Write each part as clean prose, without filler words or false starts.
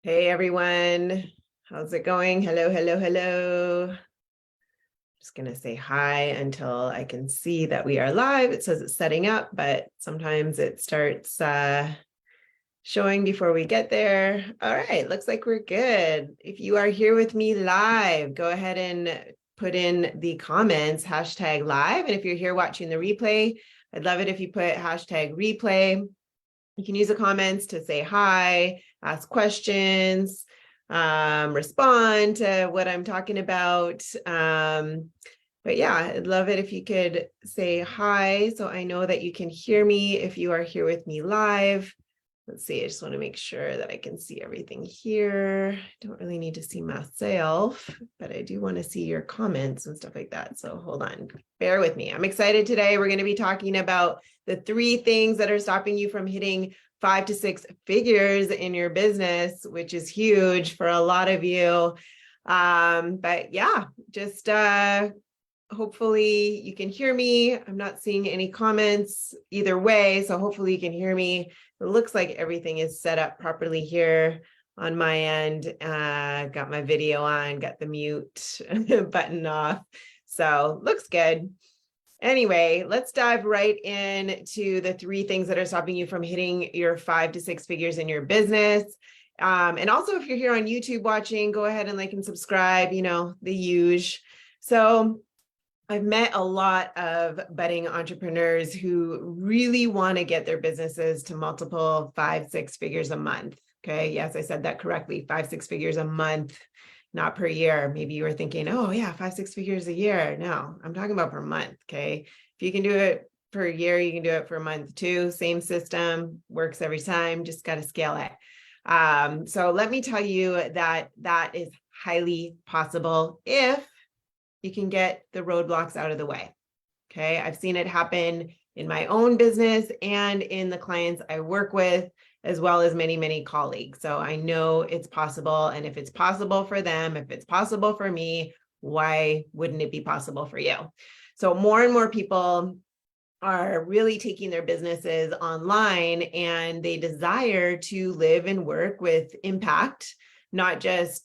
Hey everyone, how's it going? Hello, hello, hello. Just gonna say hi until I can see that we are live. It says it's setting up, but sometimes it starts showing before we get there. All right, looks like we're good. If you are here with me live, go ahead and put in the comments #live. And if you're here watching the replay, I'd love it if you put #replay. You can use the comments to say hi, ask questions, respond to what I'm talking about. But yeah, I'd love it if you could say hi so I know that you can hear me if you are here with me live. Let's see, I just want to make sure that I can see everything here. Don't really need to see myself, but I do want to see your comments and stuff like that. So hold on, bear with me. I'm excited today. We're going to be talking about the 3 things that are stopping you from hitting 5 to 6 figures in your business, which is huge for a lot of you. But yeah, just hopefully you can hear me. I'm not seeing any comments either way, so hopefully you can hear me. It looks like everything is set up properly here on my end. Got my video on, got the mute button off. So looks good. Anyway, let's dive right into the 3 things that are stopping you from hitting your 5 to 6 figures in your business. And also if you're here on YouTube watching, go ahead and like and subscribe, the huge. So I've met a lot of budding entrepreneurs who really want to get their businesses to multiple 5, 6 figures a month. Okay. Yes, I said that correctly. 5, 6 figures a month, not per year. Maybe you were thinking, oh yeah, 5, 6 figures a year. No, I'm talking about per month. Okay. If you can do it per year, you can do it for a month too. Same system, works every time, just got to scale it. So let me tell you that that is highly possible if you can get the roadblocks out of the way. Okay. I've seen it happen in my own business and in the clients I work with, as well as many, many colleagues. So I know it's possible. And if it's possible for them, if it's possible for me, why wouldn't it be possible for you? So more and more people are really taking their businesses online and they desire to live and work with impact, not just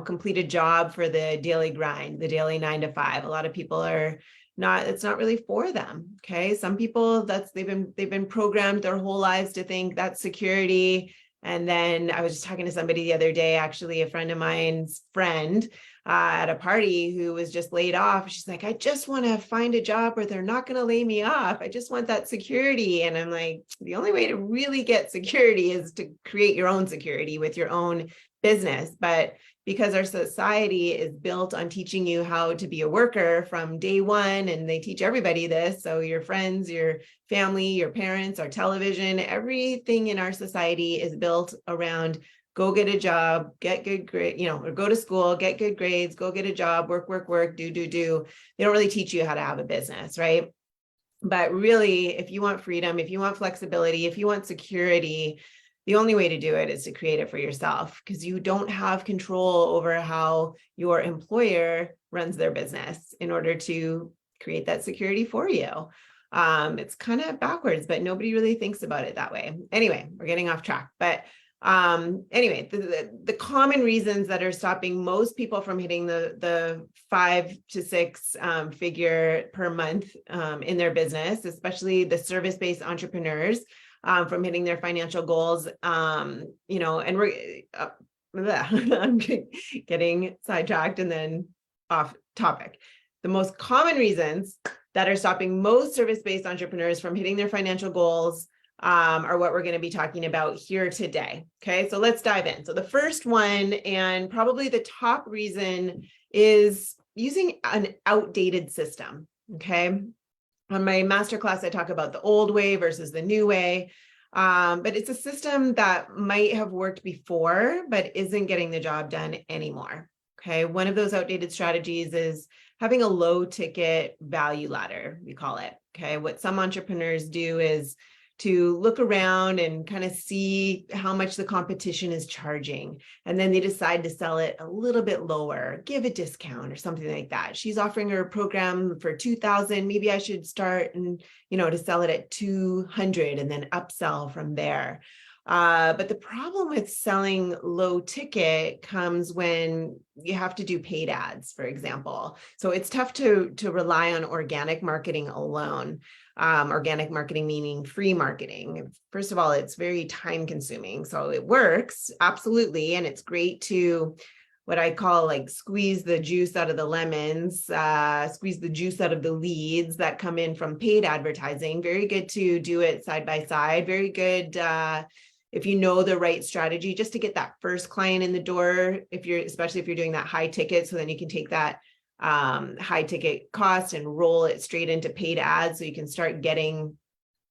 complete a job for the daily grind, the daily 9 to 5. A lot of people are not, it's not really for them. Okay. Some people they've been programmed their whole lives to think that's security. And then I was just talking to somebody the other day, actually a friend of mine's friend at a party who was just laid off. She's like, I just want to find a job where they're not going to lay me off. I just want that security. And I'm like, the only way to really get security is to create your own security with your own business. But because our society is built on teaching you how to be a worker from day one, and they teach everybody this. So your friends, your family, your parents, our television, everything in our society is built around go get a job, get good grades, or go to school, get good grades, go get a job, work, do. They don't really teach you how to have a business, right? But really, if you want freedom, if you want flexibility, if you want security, the only way to do it is to create it for yourself, because you don't have control over how your employer runs their business in order to create that security for you. It's kind of backwards, but nobody really thinks about it that way. Anyway, we're getting off track. But anyway, the common reasons that are stopping most people from hitting the 5 to 6 figure per month in their business, especially the service-based entrepreneurs, from hitting their financial goals, and we're, I'm getting sidetracked and then off topic. The most common reasons that are stopping most service-based entrepreneurs from hitting their financial goals are what we're going to be talking about here today. Okay, so let's dive in. So the first one, and probably the top reason, is using an outdated system. Okay. On my masterclass, I talk about the old way versus the new way, but it's a system that might have worked before, but isn't getting the job done anymore. Okay, one of those outdated strategies is having a low ticket value ladder, we call it. Okay, what some entrepreneurs do is to look around and kind of see how much the competition is charging. And then they decide to sell it a little bit lower, give a discount or something like that. She's offering her program for 2,000. Maybe I should start and, to sell it at 200 and then upsell from there. But the problem with selling low ticket comes when you have to do paid ads, for example. So it's tough to rely on organic marketing alone. Organic marketing meaning free marketing. First of all, it's very time consuming. So it works, absolutely. And it's great to what I call like squeeze the juice out of the lemons, squeeze the juice out of the leads that come in from paid advertising. Very good to do it side by side. Very good if you know the right strategy, just to get that first client in the door, especially if you're doing that high ticket, so then you can take that high ticket cost and roll it straight into paid ads, so you can start getting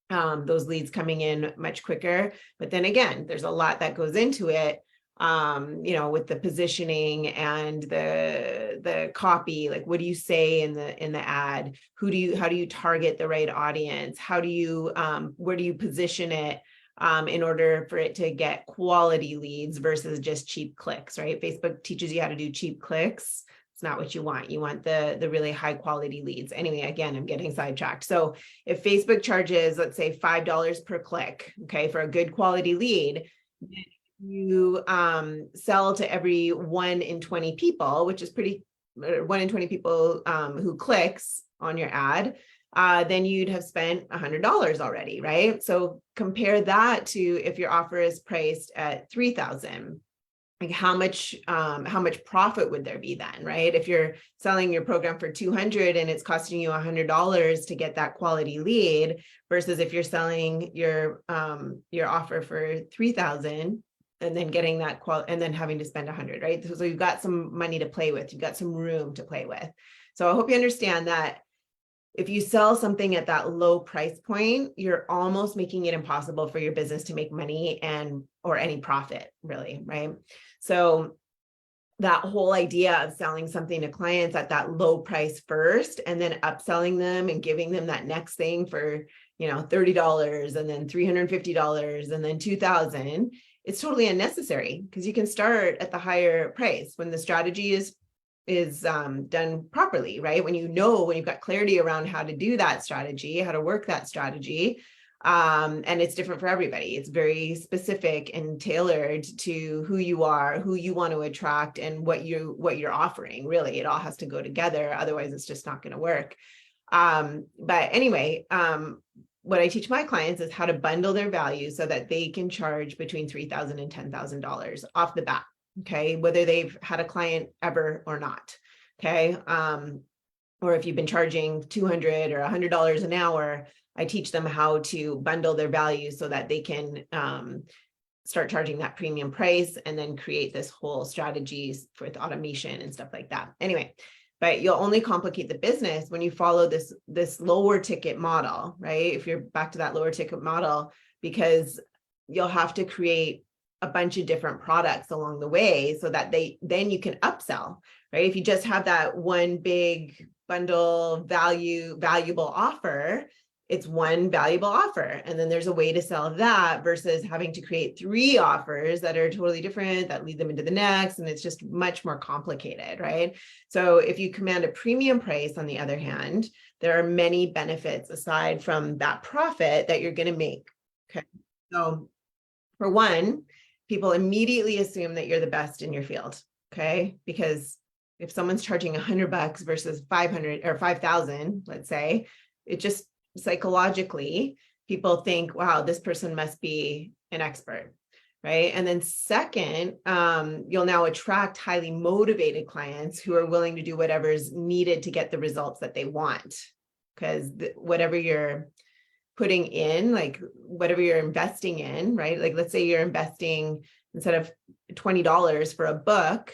those leads coming in much quicker. But then again, there's a lot that goes into it, with the positioning and the copy. Like, what do you say in the ad? How do you target the right audience? Where do you position it? In order for it to get quality leads versus just cheap clicks, right? Facebook teaches you how to do cheap clicks. It's not what you want. You want the really high quality leads. Anyway, again, I'm getting sidetracked. So if Facebook charges, let's say $5 per click, okay, for a good quality lead, you sell to every 1 in 20 people, which is 1 in 20 people who clicks on your ad, then you'd have spent $100 already, right? So compare that to if your offer is priced at $3,000, like how much profit would there be then, right? If you're selling your program for $200 and it's costing you $100 to get that quality lead, versus if you're selling your offer for $3,000 and then getting that and then having to spend $100, right? So you've got some money to play with, you've got some room to play with. So I hope you understand that if you sell something at that low price point, you're almost making it impossible for your business to make money or any profit, really, right? So that whole idea of selling something to clients at that low price first, and then upselling them and giving them that next thing for, $30 and then $350 and then $2,000, it's totally unnecessary, because you can start at the higher price when the strategy is done properly, right? When you've got clarity around how to do that strategy, how to work that strategy, and it's different for everybody. It's very specific and tailored to who you are, who you want to attract, and what you're offering. Really, it all has to go together. Otherwise, it's just not going to work. But anyway, what I teach my clients is how to bundle their value so that they can charge between $3,000 and $10,000 off the bat. Okay, whether they've had a client ever or not. Okay, or if you've been charging $200 or $100 an hour, I teach them how to bundle their value so that they can start charging that premium price, and then create this whole strategies with automation and stuff like that. Anyway, but you'll only complicate the business when you follow this lower ticket model, right? If you're back to that lower ticket model, because you'll have to create a bunch of different products along the way so that then you can upsell, right? If you just have that one big bundle valuable offer, it's one valuable offer. And then there's a way to sell that versus having to create 3 offers that are totally different, that lead them into the next. And it's just much more complicated, right? So if you command a premium price, on the other hand, there are many benefits aside from that profit that you're going to make. Okay. So for one, people immediately assume that you're the best in your field, okay? Because if someone's charging $100 versus 500 or 5,000, let's say, it just psychologically, people think, wow, this person must be an expert, right? And then second, you'll now attract highly motivated clients who are willing to do whatever's needed to get the results that they want, because whatever you're putting in, like whatever you're investing in, right? Like, let's say you're investing, instead of $20 for a book,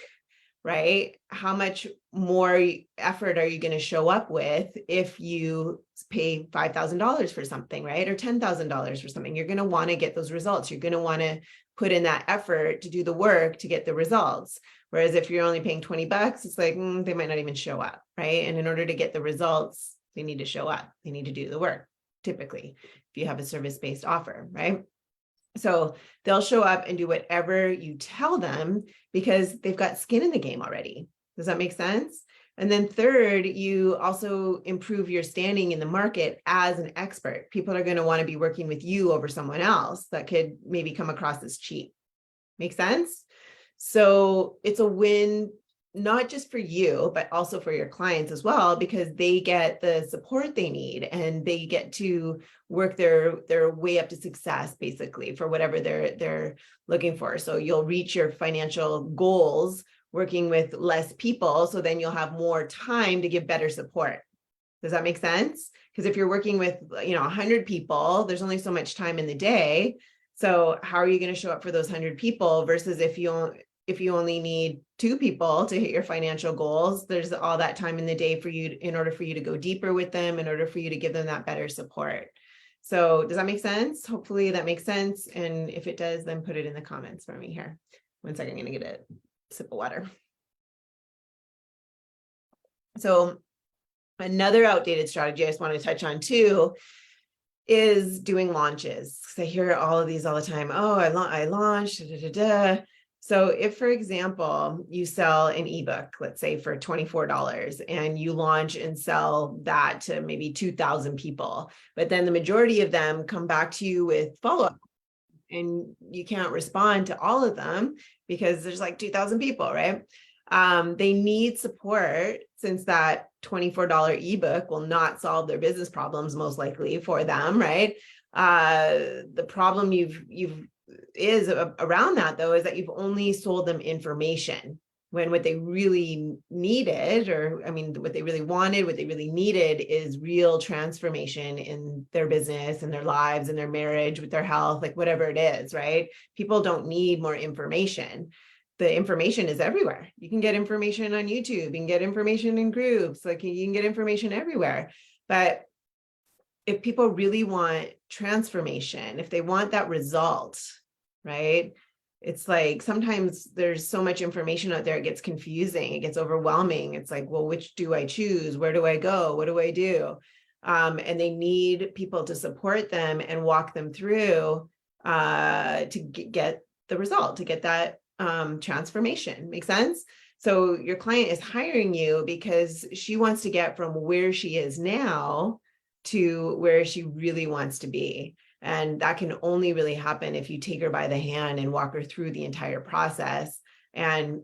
right? How much more effort are you going to show up with if you pay $5,000 for something, right? Or $10,000 for something? You're going to want to get those results. You're going to want to put in that effort to do the work to get the results. Whereas if you're only paying $20, it's like, they might not even show up, right? And in order to get the results, they need to show up. They need to do the work. Typically, if you have a service-based offer, right? So they'll show up and do whatever you tell them because they've got skin in the game already. Does that make sense? And then third, you also improve your standing in the market as an expert. People are going to want to be working with you over someone else that could maybe come across as cheap. Make sense? So it's a win, not just for you, but also for your clients as well, because they get the support they need and they get to work their way up to success, basically, for whatever they're looking for. So you'll reach your financial goals working with less people. So then you'll have more time to give better support. Does that make sense? Because if you're working with, 100 people, there's only so much time in the day. So how are you going to show up for those 100 people versus if you only need 2 people to hit your financial goals, there's all that time in the day for you, in order for you to go deeper with them, in order for you to give them that better support. So does that make sense? Hopefully that makes sense. And if it does, then put it in the comments for me here. 1 second, I'm going to get a sip of water. So another outdated strategy I just want to touch on too is doing launches. Because I hear all of these all the time. Oh, I launched. Da, da, da, da. So if, for example, you sell an ebook, let's say for $24, and you launch and sell that to maybe 2,000 people, but then the majority of them come back to you with follow-up, and you can't respond to all of them because there's like 2,000 people, right? They need support, since that $24 ebook will not solve their business problems, most likely for them, right? The problem is around that, though, is that you've only sold them information, when what they really needed, what they really wanted, what they really needed is real transformation in their business and their lives and their marriage, with their health, like whatever it is, right? People don't need more information. The information is everywhere. You can get information on YouTube, you can get information in groups, like you can get information everywhere. But if people really want transformation, if they want that result, right? It's like sometimes there's so much information out there, it gets confusing, it gets overwhelming. It's like, well, which do I choose? Where do I go? What do I do? And they need people to support them and walk them through to get the result, to get that transformation. Make sense? So your client is hiring you because she wants to get from where she is now to where she really wants to be. And that can only really happen if you take her by the hand and walk her through the entire process. And,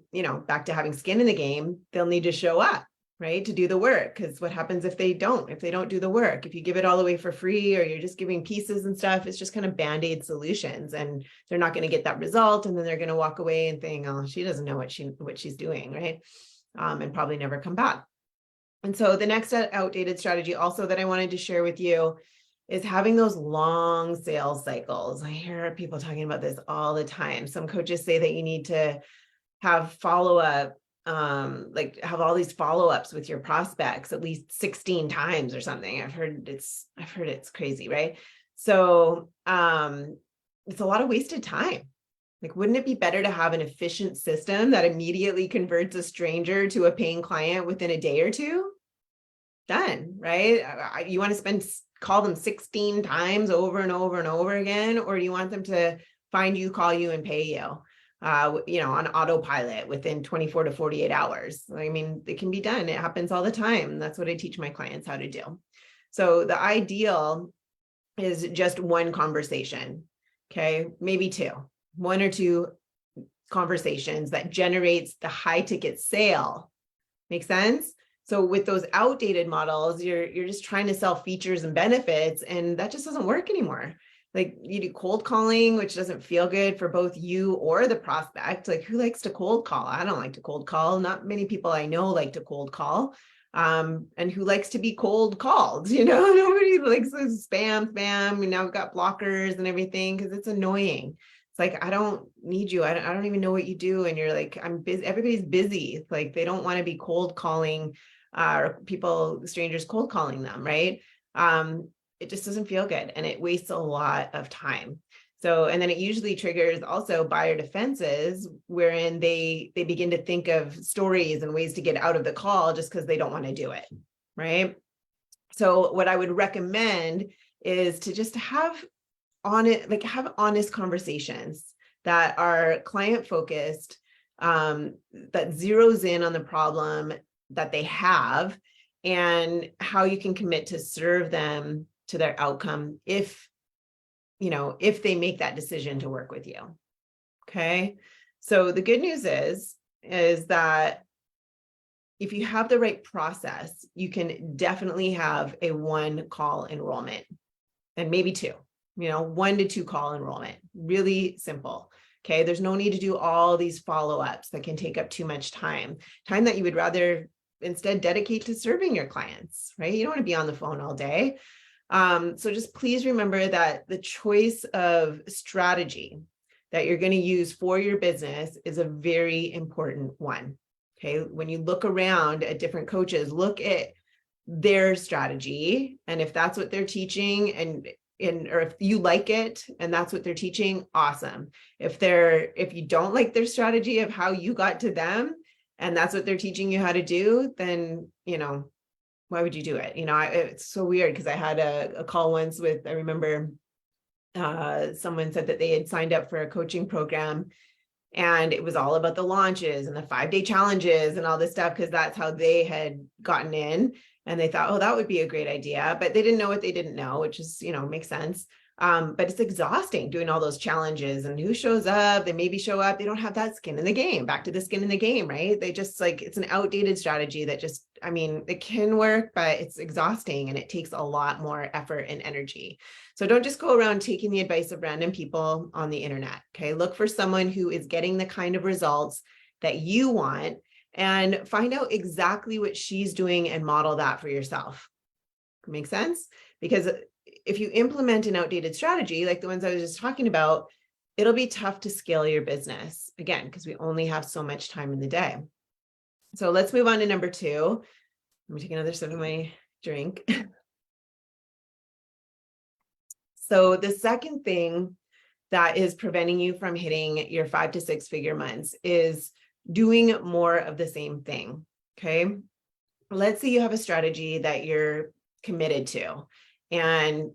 back to having skin in the game, they'll need to show up, right, to do the work. Because what happens if they don't do the work? If you give it all away for free, or you're just giving pieces and stuff, it's just kind of band-aid solutions, and they're not going to get that result. And then they're going to walk away and think, oh, she doesn't know what she's doing, right? And probably never come back. And so the next outdated strategy also that I wanted to share with you is having those long sales cycles. I hear people talking about this all the time. Some coaches say that you need to have follow-up, like have all these follow-ups with your prospects at least 16 times or something. I've heard it's crazy, right? So it's a lot of wasted time. Like, wouldn't it be better to have an efficient system that immediately converts a stranger to a paying client within a day or two? Done, right? You want to call them 16 times over and over and over again, or do you want them to find you, call you, and pay you, on autopilot within 24 to 48 hours? I mean, it can be done. It happens all the time. That's what I teach my clients how to do. So the ideal is just one conversation, okay? Maybe 2, 1 or 2 conversations that generates the high ticket sale. Make sense? So with those outdated models, you're just trying to sell features and benefits, and that just doesn't work anymore. Like, you do cold calling, which doesn't feel good for both you or the prospect. Like, who likes to cold call? I don't like to cold call. Not many people I know like to cold call. And who likes to be cold called? Nobody likes this spam. Now we've got blockers and everything because it's annoying. It's like, I don't need you. I don't even know what you do. And you're like, I'm busy. Everybody's busy. It's like, they don't want to be cold calling or strangers cold calling them, right? It just doesn't feel good, and it wastes a lot of time. So, and then it usually triggers also buyer defenses, wherein they begin to think of stories and ways to get out of the call just because they don't want to do it, right? So what I would recommend is to just have honest conversations that are client focused, that zeroes in on the problem that they have and how you can commit to serve them to their outcome if they make that decision to work with you. Okay. So the good news is that if you have the right process, you can definitely have a 1 call enrollment and maybe 2, 1 to 2 call enrollment, really simple. Okay. There's no need to do all these follow-ups that can take up too much time that you would rather instead dedicate to serving your clients, right? You don't want to be on the phone all day. So just please remember that the choice of strategy that you're going to use for your business is a very important one. Okay. When you look around at different coaches, look at their strategy. And if that's what they're teaching or if you like it and that's what they're teaching, awesome. If you don't like their strategy of how you got to them and that's what they're teaching you how to do, then, why would you do it? It's so weird because I had a call once with, I remember someone said that they had signed up for a coaching program and it was all about the launches and the 5-day challenges and all this stuff, because that's how they had gotten in. And they thought, oh, that would be a great idea, but they didn't know what they didn't know, which is, makes sense. But it's exhausting doing all those challenges and who shows up, they maybe show up, they don't have that skin in the game, back to the skin in the game, right? They just it's an outdated strategy that just, it can work, but it's exhausting and it takes a lot more effort and energy. So don't just go around taking the advice of random people on the internet. Okay. Look for someone who is getting the kind of results that you want and find out exactly what she's doing and model that for yourself. Make sense? Because if you implement an outdated strategy, like the ones I was just talking about, it'll be tough to scale your business again, because we only have so much time in the day. So let's move on to number 2. Let me take another sip of my drink. So the second thing that is preventing you from hitting your 5 to 6 figure months is doing more of the same thing. Okay. Let's say you have a strategy that you're committed to and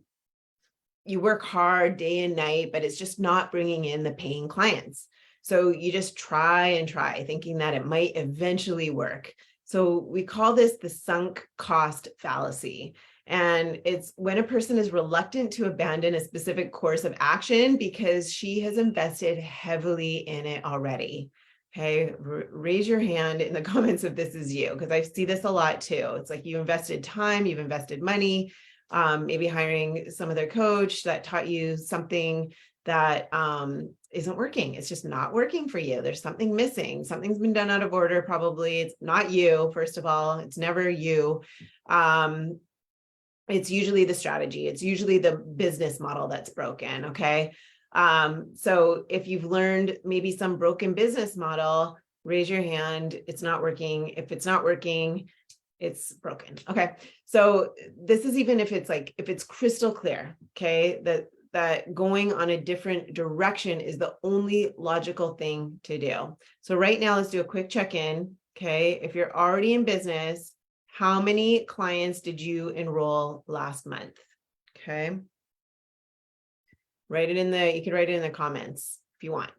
you work hard day and night, but it's just not bringing in the paying clients. So you just try and try thinking that it might eventually work. So we call this the sunk cost fallacy. And it's when a person is reluctant to abandon a specific course of action because she has invested heavily in it already. Okay, raise your hand in the comments if this is you, because I see this a lot too. It's like you invested time, you've invested money, maybe hiring some other coach that taught you something that isn't working. It's just not working for you. There's something missing. Something's been done out of order. Probably it's not you. First of all, it's never you. It's usually the strategy. It's usually the business model that's broken. Okay. So if you've learned maybe some broken business model, raise your hand. It's not working. If it's not working, it's broken. Okay. So this is even if it's crystal clear, okay, that going on a different direction is the only logical thing to do. So right now, let's do a quick check-in. Okay. If you're already in business, how many clients did you enroll last month? Okay. You can write it in the comments if you want.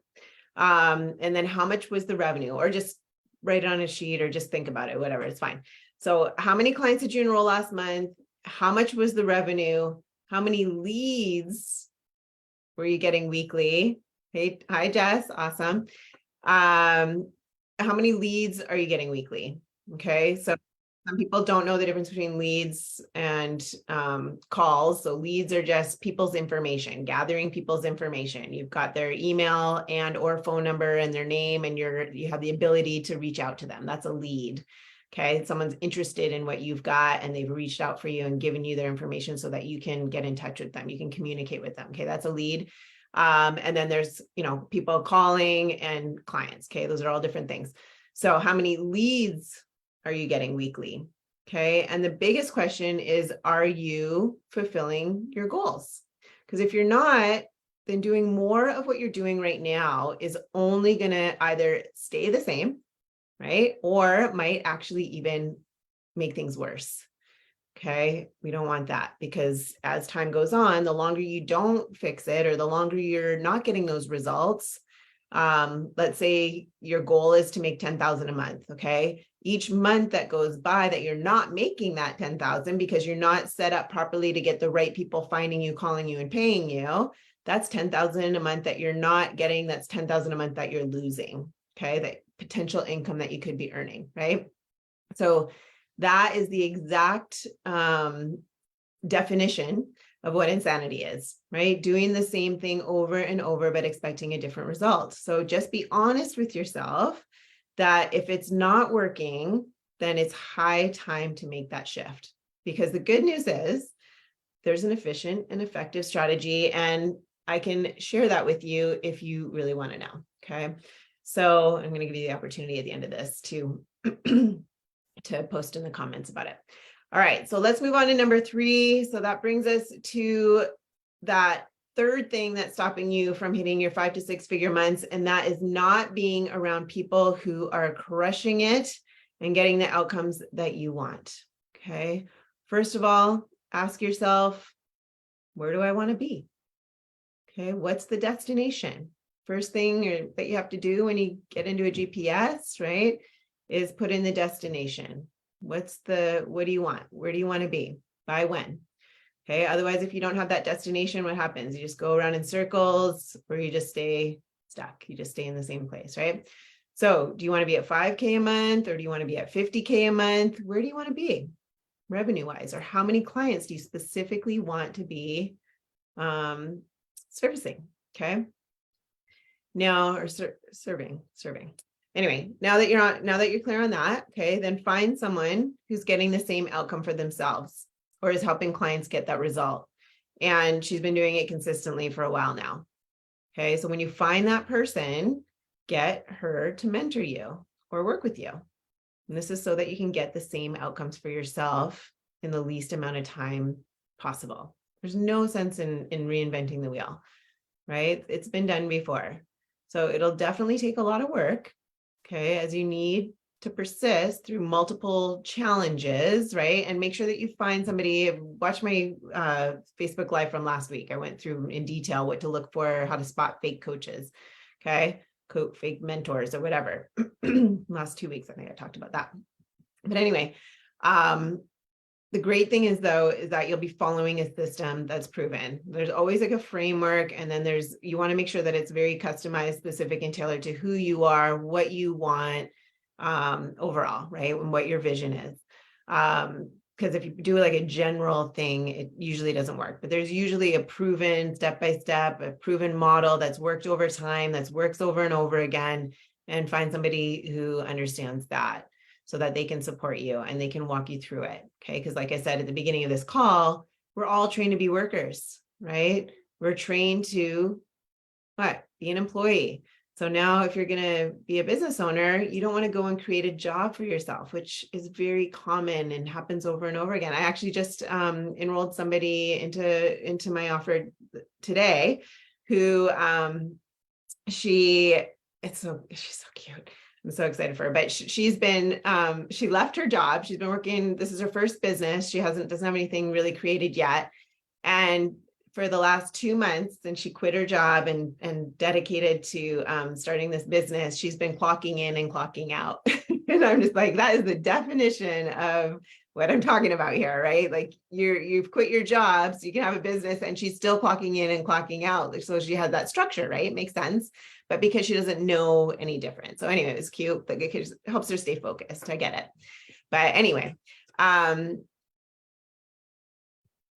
And then how much was the revenue, or just write it on a sheet or just think about it, whatever, it's fine. So how many clients did you enroll last month? How much was the revenue? How many leads were you getting weekly? Hey, hi, Jess. Awesome. How many leads are you getting weekly? Okay. So some people don't know the difference between leads and calls. So leads are just people's information, gathering people's information. You've got their email and or phone number and their name, and you have the ability to reach out to them. That's a lead. Okay. Someone's interested in what you've got and they've reached out for you and given you their information so that you can get in touch with them. You can communicate with them. Okay. That's a lead. And then there's, people calling and clients. Okay. Those are all different things. So how many leads are you getting weekly? Okay. And the biggest question is, are you fulfilling your goals? Because if you're not, then doing more of what you're doing right now is only going to either stay the same, right? Or might actually even make things worse. Okay. We don't want that, because as time goes on, the longer you don't fix it or the longer you're not getting those results, Let's say your goal is to make 10,000 a month. Okay. Each month that goes by that you're not making that 10,000 because you're not set up properly to get the right people finding you, calling you, and paying you, that's 10,000 a month that you're not getting. That's 10,000 a month that you're losing. Okay. That potential income that you could be earning. Right. So that is the exact definition of what insanity is, right? Doing the same thing over and over, but expecting a different result. So just be honest with yourself that if it's not working, then it's high time to make that shift. Because the good news is there's an efficient and effective strategy, and I can share that with you if you really want to know. Okay. So I'm going to give you the opportunity at the end of this to to post in the comments about it. All right, so let's move on to number 3. So that brings us to that third thing that's stopping you from hitting your 5 to 6 figure months, and that is not being around people who are crushing it and getting the outcomes that you want. Okay, first of all, ask yourself, where do I want to be? Okay, what's the destination? First thing that you have to do when you get into a GPS, right, is put in the destination. What do you want? Where do you want to be? By when? Okay. Otherwise, if you don't have that destination, what happens? You just go around in circles, or you just stay stuck. You just stay in the same place, right? So do you want to be at 5K a month, or do you want to be at 50K a month? Where do you want to be revenue wise? Or how many clients do you specifically want to be servicing? Okay. Now, or serving. Anyway, now that you're clear on that, okay, then find someone who's getting the same outcome for themselves or is helping clients get that result. And she's been doing it consistently for a while now. Okay, so when you find that person, get her to mentor you or work with you. And this is so that you can get the same outcomes for yourself in the least amount of time possible. There's no sense in reinventing the wheel, right? It's been done before. So it'll definitely take a lot of work. Okay, as you need to persist through multiple challenges, right? And make sure that you find somebody. Watch my Facebook Live from last week. I went through in detail what to look for, how to spot fake coaches, okay? Fake mentors or whatever. Last 2 weeks, I think I talked about that. But anyway, the great thing is though, is that you'll be following a system that's proven. There's always like a framework, and then you want to make sure that it's very customized, specific, and tailored to who you are, what you want overall, right? And what your vision is. Because if you do like a general thing, it usually doesn't work, but there's usually a proven step-by-step, a proven model that's worked over time, that's works over and over again, and find somebody who understands that, so that they can support you and they can walk you through it. Okay. Because like I said at the beginning of this call, we're all trained to be workers, right? We're trained to be an employee. So now if you're going to be a business owner, you don't want to go and create a job for yourself, which is very common and happens over and over again. I actually just enrolled somebody into my offer today who she's so cute. I'm so excited for her, but she's been, she left her job. She's been working, this is her first business. She doesn't have anything really created yet. And for the last 2 months, since she quit her job and dedicated to starting this business, she's been clocking in and clocking out. And I'm just like, that is the definition of what I'm talking about here, right? Like you've quit your job so you can have a business, and she's still clocking in and clocking out. So she has that structure, right? It makes sense. But because she doesn't know any different. So anyway, it was cute. Like it helps her stay focused. I get it. But anyway, the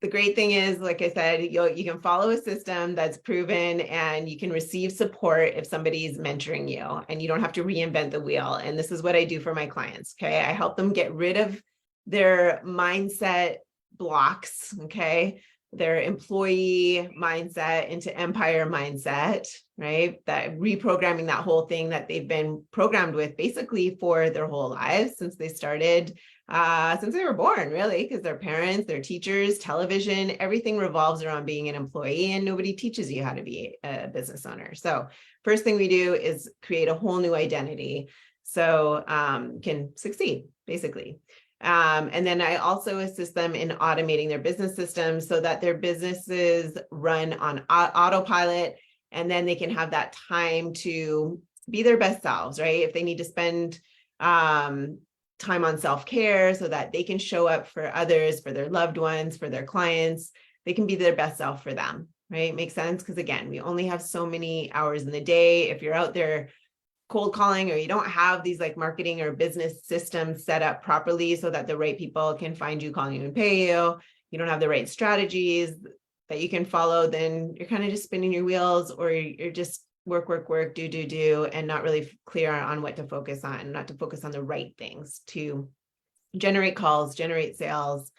great thing is, like I said, you can follow a system that's proven, and you can receive support if somebody's mentoring you, and you don't have to reinvent the wheel. And this is what I do for my clients. Okay. I help them get rid of their mindset blocks. Okay. Their employee mindset into empire mindset, right? That reprogramming that whole thing that they've been programmed with basically for their whole lives since they started, since they were born, really, because their parents, their teachers, television, everything revolves around being an employee, and nobody teaches you how to be a business owner. So first thing we do is create a whole new identity so can succeed, basically. And then I also assist them in automating their business systems so that their businesses run on autopilot And then they can have that time to be their best selves, right? If they need to spend time on self-care so that they can show up for others, for their loved ones, for their clients, they can be their best self for them, right? Makes sense? Because again, we only have so many hours in the day. If you're out there cold calling, or you don't have these like marketing or business systems set up properly so that the right people can find you, call you, and pay you, you don't have the right strategies that you can follow, then you're kind of just spinning your wheels, or you're just work, do, and not really clear on what to focus on, not to focus on the right things to generate calls, generate sales,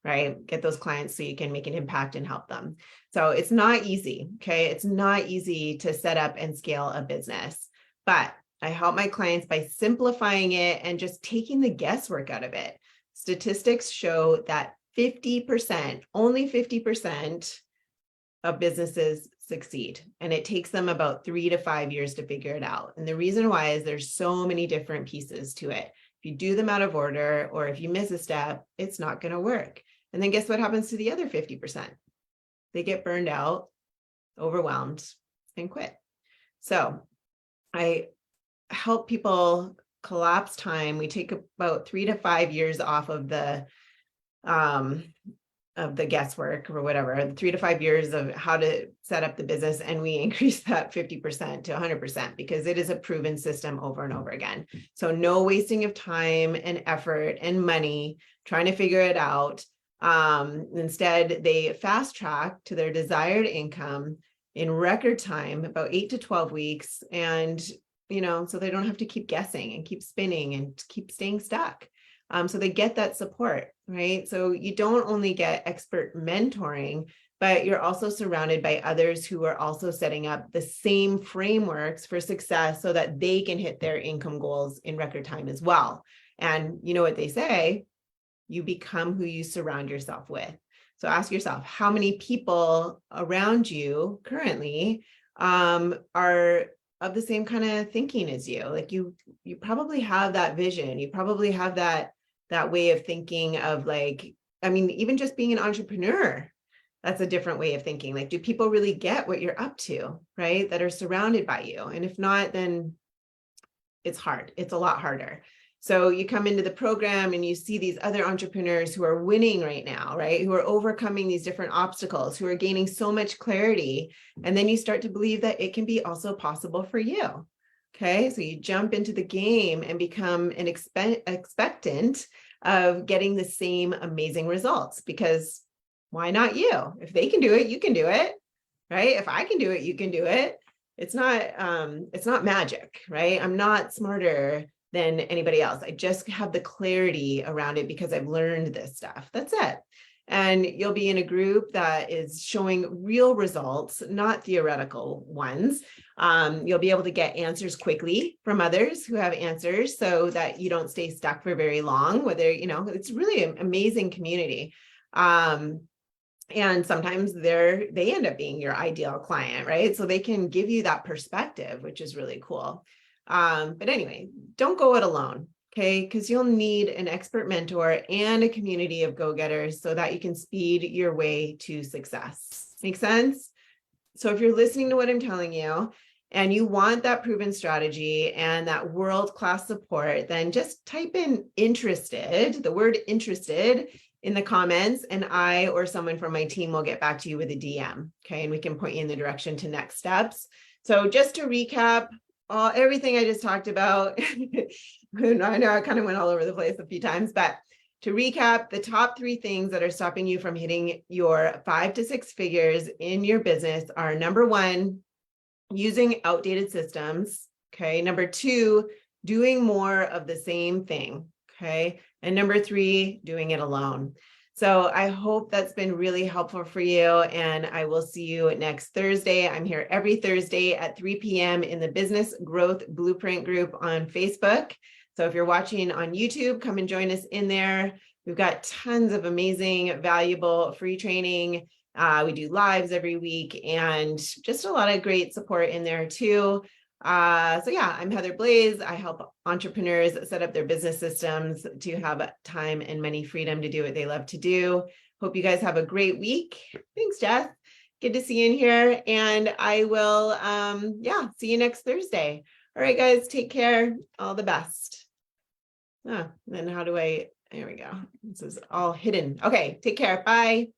right? Get those clients so you can make an impact and help them. So it's not easy, okay? It's not easy to set up and scale a business, but I help my clients by simplifying it and just taking the guesswork out of it. Statistics show that 50%, only 50% of businesses succeed, and it takes them about 3 to 5 years to figure it out. And the reason why is there's so many different pieces to it. If you do them out of order, or if you miss a step, it's not going to work. And then guess what happens to the other 50%? They get burned out, overwhelmed, and quit. So I help people collapse time. We take about 3 to 5 years off of the guesswork or whatever, 3 to 5 years of how to set up the business. And we increase that 50% to 100% because it is a proven system over and over again. So no wasting of time and effort and money trying to figure it out. Instead, they fast track to their desired income in record time, about 8 to 12 weeks. And, so they don't have to keep guessing and keep spinning and keep staying stuck. So they get that support, right? So you don't only get expert mentoring, but you're also surrounded by others who are also setting up the same frameworks for success so that they can hit their income goals in record time as well. And you know what they say, you become who you surround yourself with. So ask yourself, how many people around you currently are of the same kind of thinking as you? Like you probably have that vision. You probably have that way of thinking of even just being an entrepreneur, that's a different way of thinking. Like, do people really get what you're up to, right? That are surrounded by you. And if not, then it's hard. It's a lot harder. So you come into the program and you see these other entrepreneurs who are winning right now, right? Who are overcoming these different obstacles, who are gaining so much clarity. And then you start to believe that it can be also possible for you. Okay, so you jump into the game and become an expectant of getting the same amazing results, because why not you? If they can do it, you can do it, right? If I can do it, you can do it. It's not magic, right? I'm not smarter than anybody else. I just have the clarity around it because I've learned this stuff. That's it. And you'll be in a group that is showing real results, not theoretical ones. You'll be able to get answers quickly from others who have answers so that you don't stay stuck for very long, it's really an amazing community. And sometimes they end up being your ideal client, right? So they can give you that perspective, which is really cool. But anyway, don't go it alone. Okay, because you'll need an expert mentor and a community of go-getters so that you can speed your way to success. Make sense? So if you're listening to what I'm telling you and you want that proven strategy and that world-class support, then just type in interested, the word interested, in the comments, and I or someone from my team will get back to you with a DM. Okay, and we can point you in the direction to next steps. So just to recap, everything I just talked about, I know I kind of went all over the place a few times, but to recap, the top 3 things that are stopping you from hitting your 5 to 6 figures in your business are: number 1, using outdated systems. Okay. Number 2, doing more of the same thing. Okay. And number 3, doing it alone. So I hope that's been really helpful for you, and I will see you next Thursday. I'm here every Thursday at 3 p.m. in the Business Growth Blueprint group on Facebook. So if you're watching on YouTube, come and join us in there. We've got tons of amazing, valuable free training. We do lives every week and just a lot of great support in there too. I'm Heather Blaze. I help entrepreneurs set up their business systems to have time and money freedom to do what they love to do. Hope you guys have a great week. Thanks, Jess. Good to see you in here. And I will, see you next Thursday. All right, guys, take care. All the best. Then how do there we go. This is all hidden. Okay, take care. Bye.